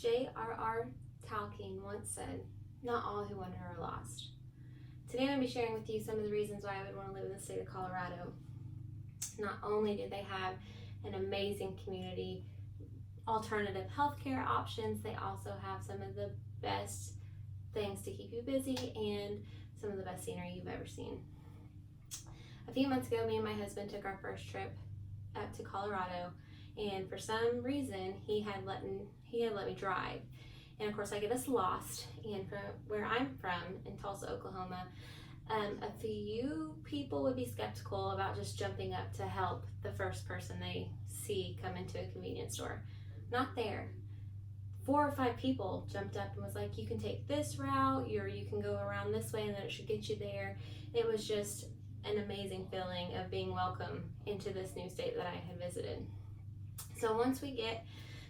J.R.R. Tolkien once said, "Not all who wander are lost." Today I'm going to be sharing with you some of the reasons why I would want to live in the state of Colorado. Not only do they have an amazing community, alternative healthcare options, they also have some of the best things to keep you busy and some of the best scenery you've ever seen. A few months ago, me and my husband took our first trip up to Colorado, and for some reason he had let me drive. And of course I get us lost, and from where I'm from in Tulsa, Oklahoma, a few people would be skeptical about just jumping up to help the first person they see come into a convenience store. Not there. 4 or 5 people jumped up and was like, "You can take this route, or you can go around this way and then it should get you there." It was just an amazing feeling of being welcome into this new state that I had visited. So once we get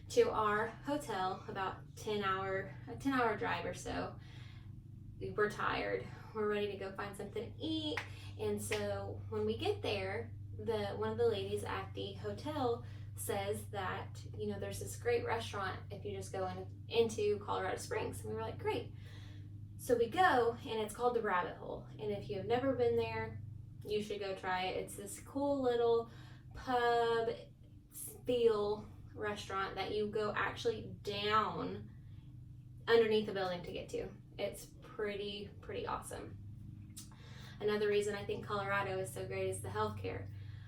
to our hotel, about a 10-hour drive or so, we're tired. We're ready to go find something to eat. And so when we get there, one of the ladies at the hotel says that, there's this great restaurant if you just go into Colorado Springs. And we were like, great. So we go, and it's called the Rabbit Hole. And if you have never been there, you should go try it. It's this cool little pub feel restaurant that you go actually down underneath the building to get to. It's pretty awesome. Another reason I think Colorado is so great is the healthcare.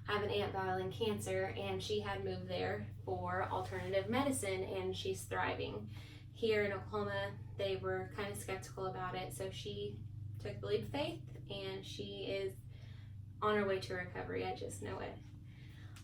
I have an aunt battling cancer, and she had moved there for alternative medicine, and she's thriving. Here in Oklahoma, they were kind of skeptical about it, so she took the leap of faith, and she is on her way to recovery. I just know it.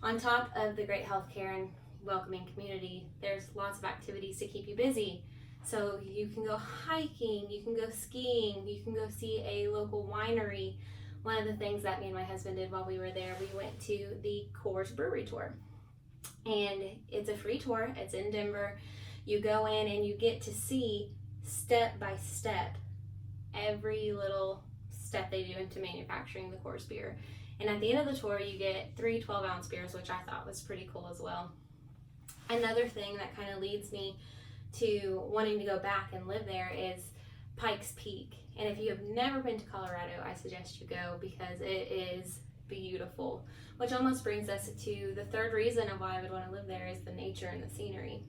On top of the great healthcare and welcoming community, there's lots of activities to keep you busy. So you can go hiking, you can go skiing, you can go see a local winery. One of the things that me and my husband did while we were there, we went to the Coors Brewery Tour. And it's a free tour, it's in Denver. You go in and you get to see step by step every little step they do into manufacturing the Coors beer. And at the end of the tour, you get 3 12-ounce beers, which I thought was pretty cool as well. Another thing that kind of leads me to wanting to go back and live there is Pikes Peak. And if you have never been to Colorado, I suggest you go because it is beautiful. Which almost brings us to the third reason of why I would want to live there is the nature and the scenery.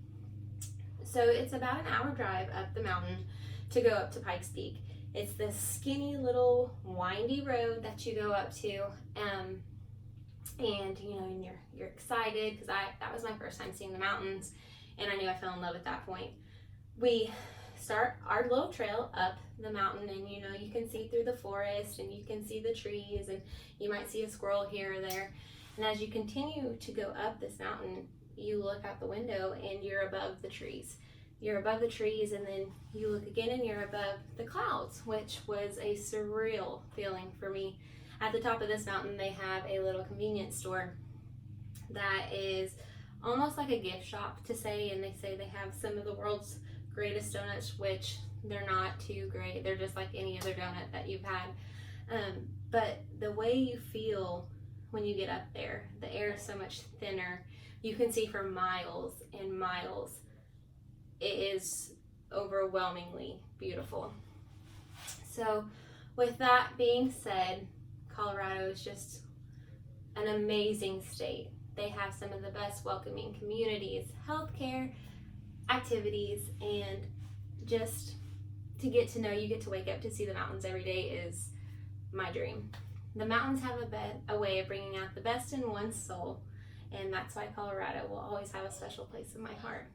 So it's about an hour drive up the mountain to go up to Pikes Peak. It's this skinny little windy road that you go up to, and you're excited because that was my first time seeing the mountains, and I knew I fell in love at that point. We start our little trail up the mountain, and you can see through the forest, and you can see the trees, and you might see a squirrel here or there. And as you continue to go up this mountain, you look out the window and you're above the trees. You're above the trees, and then you look again and you're above the clouds, which was a surreal feeling for me. At the top of this mountain, they have a little convenience store that is almost like a gift shop to say, and they say they have some of the world's greatest donuts, which they're not too great. They're just like any other donut that you've had. But the way you feel when you get up there, the air is so much thinner. You can see for miles and miles. It is overwhelmingly beautiful. So with that being said, Colorado is just an amazing state. They have some of the best welcoming communities, healthcare, activities, and just to get to know, you get to wake up to see the mountains every day is my dream. The mountains have a way of bringing out the best in one's soul, and that's why Colorado will always have a special place in my heart.